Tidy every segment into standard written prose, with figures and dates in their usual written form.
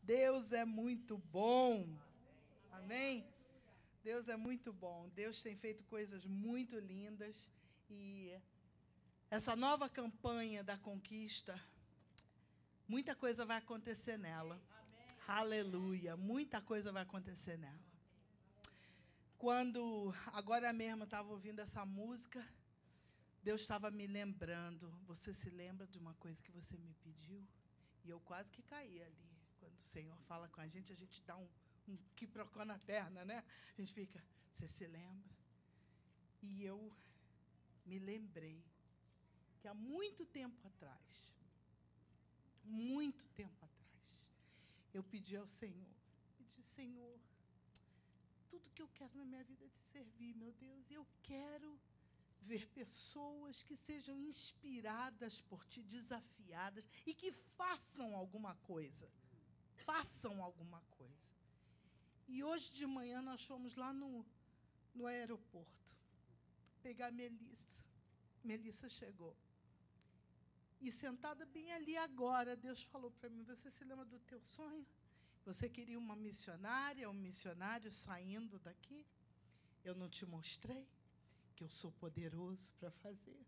Deus é muito bom. Amém? Deus é muito bom. Deus tem feito coisas muito lindas. E essa nova campanha da conquista, muita coisa vai acontecer nela. Aleluia. Muita coisa vai acontecer nela. Quando, agora mesmo, eu estava ouvindo essa música, Deus estava me lembrando. Você se lembra de uma coisa que você me pediu? E eu quase que caí ali. Quando o Senhor fala com a gente dá um quiprocó na perna, né? A gente fica, você se lembra? E eu me lembrei que há muito tempo atrás, eu pedi ao Senhor, Senhor, tudo que eu quero na minha vida é te servir, meu Deus, e eu quero ver pessoas que sejam inspiradas por ti, desafiadas, e que façam alguma coisa. Façam alguma coisa. E hoje de manhã nós fomos lá no aeroporto pegar a Melissa. Melissa chegou. E sentada bem ali agora, Deus falou para mim, você se lembra do teu sonho? Você queria uma missionária, um missionário saindo daqui? Eu não te mostrei que eu sou poderoso para fazer.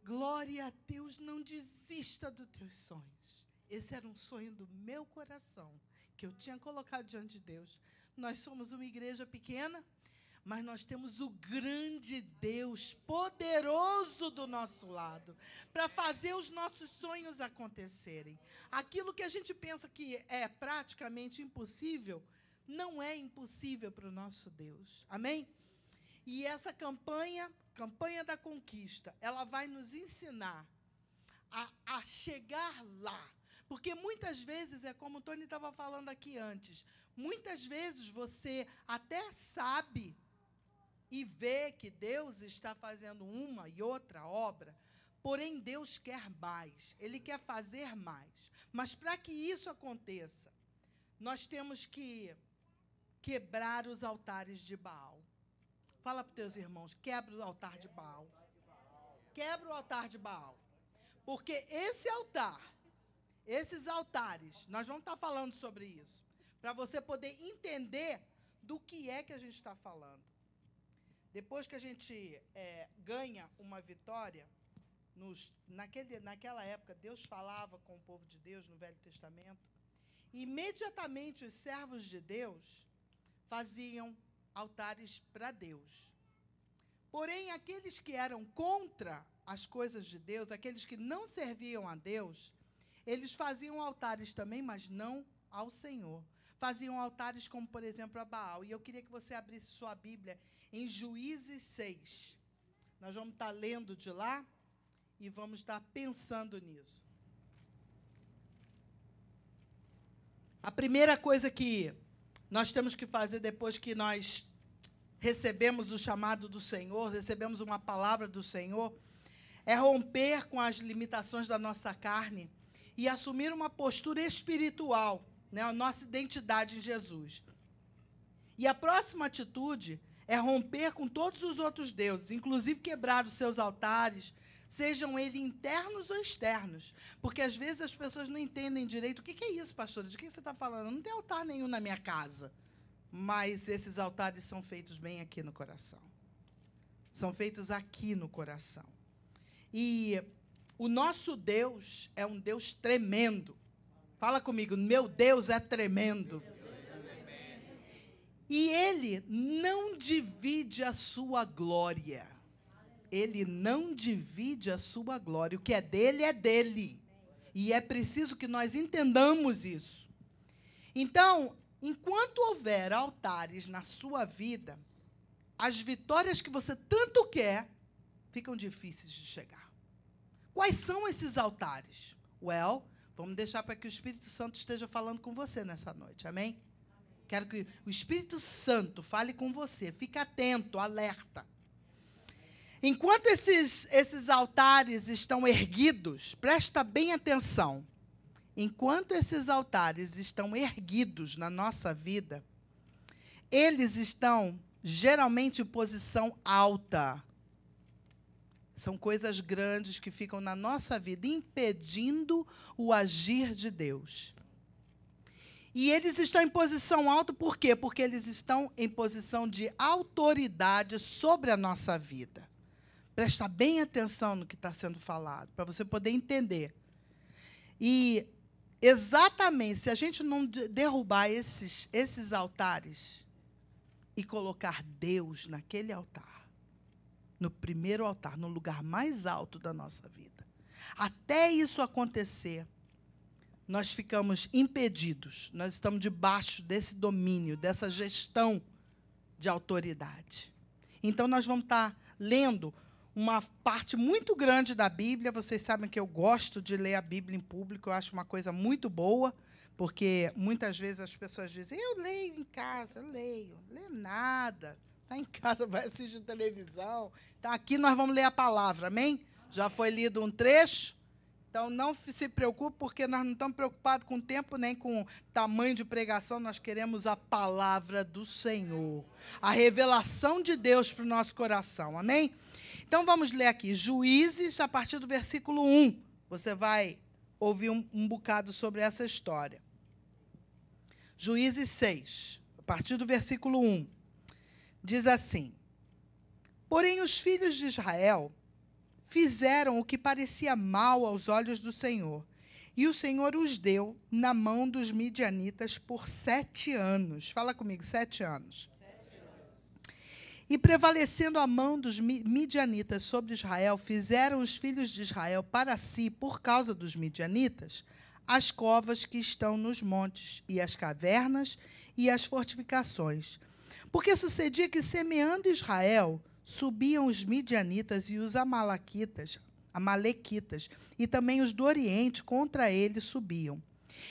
Glória a Deus, não desista dos teus sonhos. Esse era um sonho do meu coração, que eu tinha colocado diante de Deus. Nós somos uma igreja pequena, mas nós temos o grande Deus, poderoso do nosso lado, para fazer os nossos sonhos acontecerem. Aquilo que a gente pensa que é praticamente impossível, não é impossível para o nosso Deus. Amém? E essa campanha da conquista, ela vai nos ensinar a chegar lá. Porque muitas vezes, é como o Tony estava falando aqui antes, muitas vezes você até sabe e vê que Deus está fazendo uma e outra obra, porém Deus quer mais, Ele quer fazer mais. Mas para que isso aconteça, nós temos que quebrar os altares de Baal. Fala para os teus irmãos, quebra o altar de Baal. Quebra o altar de Baal. Porque esse altar, esses altares, nós vamos estar falando sobre isso, para você poder entender do que é que a gente está falando. Depois que a gente ganha uma vitória, naquela época, Deus falava com o povo de Deus no Velho Testamento, e imediatamente os servos de Deus faziam altares para Deus. Porém, aqueles que eram contra as coisas de Deus, aqueles que não serviam a Deus, eles faziam altares também, mas não ao Senhor. Faziam altares como, por exemplo, a Baal. E eu queria que você abrisse sua Bíblia em Juízes 6. Nós vamos estar lendo de lá e vamos estar pensando nisso. A primeira coisa que nós temos que fazer depois que nós recebemos o chamado do Senhor, recebemos uma palavra do Senhor, é romper com as limitações da nossa carne e assumir uma postura espiritual, né, a nossa identidade em Jesus. E a próxima atitude é romper com todos os outros deuses, inclusive quebrar os seus altares, sejam eles internos ou externos. Porque, às vezes, as pessoas não entendem direito. O que é isso, pastora? De que você está falando? Não tem altar nenhum na minha casa. Mas esses altares são feitos bem aqui no coração. São feitos aqui no coração. E o nosso Deus é um Deus tremendo. Fala comigo, meu Deus é tremendo. E Ele não divide a sua glória. Ele não divide a sua glória. O que é dele é dele. E é preciso que nós entendamos isso. Então, enquanto houver altares na sua vida, as vitórias que você tanto quer ficam difíceis de chegar. Quais são esses altares? Vamos deixar para que o Espírito Santo esteja falando com você nessa noite, amém? Quero que o Espírito Santo fale com você. Fique atento, alerta. Enquanto esses altares estão erguidos, presta bem atenção. Enquanto esses altares estão erguidos na nossa vida, eles estão geralmente em posição alta. São coisas grandes que ficam na nossa vida, impedindo o agir de Deus. E eles estão em posição alta, por quê? Porque eles estão em posição de autoridade sobre a nossa vida. Presta bem atenção no que está sendo falado, para você poder entender. E, exatamente, se a gente não derrubar esses altares e colocar Deus naquele altar, no primeiro altar, no lugar mais alto da nossa vida, até isso acontecer, nós ficamos impedidos, nós estamos debaixo desse domínio, dessa gestão de autoridade. Então, nós vamos estar lendo uma parte muito grande da Bíblia. Vocês sabem que eu gosto de ler a Bíblia em público, eu acho uma coisa muito boa, porque muitas vezes as pessoas dizem, eu leio em casa, leio nada, está em casa, vai assistir televisão. Então, aqui nós vamos ler a palavra, amém? Já foi lido um trecho. Então, não se preocupe, porque nós não estamos preocupados com o tempo, nem com o tamanho de pregação, nós queremos a palavra do Senhor, a revelação de Deus para o nosso coração, amém? Então, vamos ler aqui, Juízes, a partir do versículo 1. Você vai ouvir um bocado sobre essa história. Juízes 6, a partir do versículo 1. Diz assim, porém, os filhos de Israel fizeram o que parecia mal aos olhos do Senhor, e o Senhor os deu na mão dos midianitas por 7 anos. Fala comigo, 7 anos. 7 anos. E prevalecendo a mão dos midianitas sobre Israel, fizeram os filhos de Israel para si, por causa dos midianitas, as covas que estão nos montes, e as cavernas e as fortificações. Porque sucedia que, semeando Israel, subiam os midianitas e os amalequitas, e também os do Oriente contra eles subiam.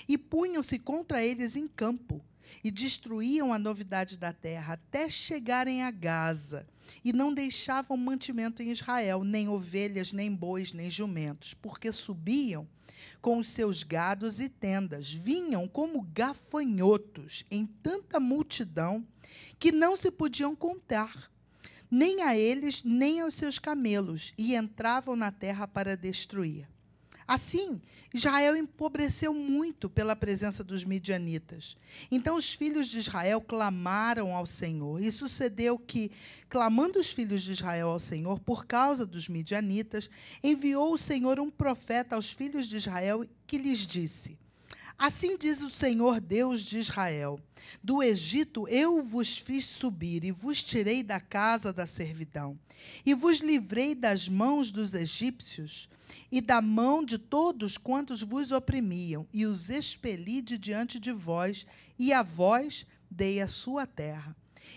E punham-se contra eles em campo, e destruíam a novidade da terra, até chegarem a Gaza, e não deixavam mantimento em Israel, nem ovelhas, nem bois, nem jumentos, porque subiam com os seus gados e tendas, vinham como gafanhotos em tanta multidão, que não se podiam contar, nem a eles, nem aos seus camelos, e entravam na terra para destruir. Assim, Israel empobreceu muito pela presença dos midianitas. Então os filhos de Israel clamaram ao Senhor, e sucedeu que, clamando os filhos de Israel ao Senhor por causa dos midianitas, enviou o Senhor um profeta aos filhos de Israel, que lhes disse, assim diz o Senhor Deus de Israel, do Egito eu vos fiz subir, e vos tirei da casa da servidão, e vos livrei das mãos dos egípcios, e da mão de todos quantos vos oprimiam, e os expeli de diante de vós, e a vós dei a sua terra.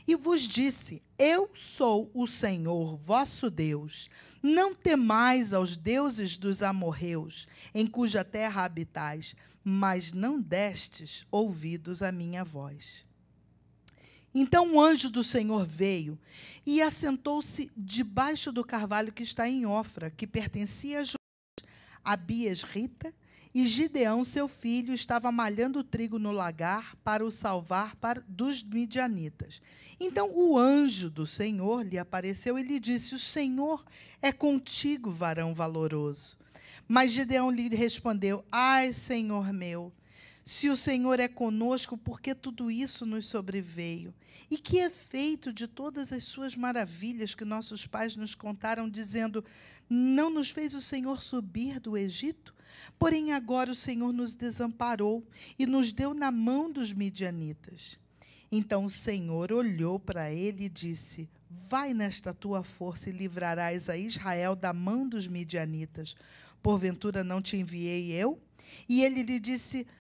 E vos disse, eu sou o Senhor, vosso Deus. Não temais aos deuses dos amorreus, em cuja terra habitais, mas não destes ouvidos à minha voz. Então o anjo do Senhor veio e assentou-se debaixo do carvalho que está em Ofra, que pertencia a Abias Rita, e Gideão, seu filho, estava malhando o trigo no lagar para o salvar dos midianitas. Então o anjo do Senhor lhe apareceu e lhe disse, o Senhor é contigo, varão valoroso. Mas Gideão lhe respondeu, ai, Senhor meu, se o Senhor é conosco, por que tudo isso nos sobreveio? E que é feito de todas as suas maravilhas que nossos pais nos contaram, dizendo, não nos fez o Senhor subir do Egito? Porém, agora o Senhor nos desamparou e nos deu na mão dos midianitas. Então o Senhor olhou para ele e disse, vai nesta tua força e livrarás a Israel da mão dos midianitas. Porventura não te enviei eu? E ele lhe disse,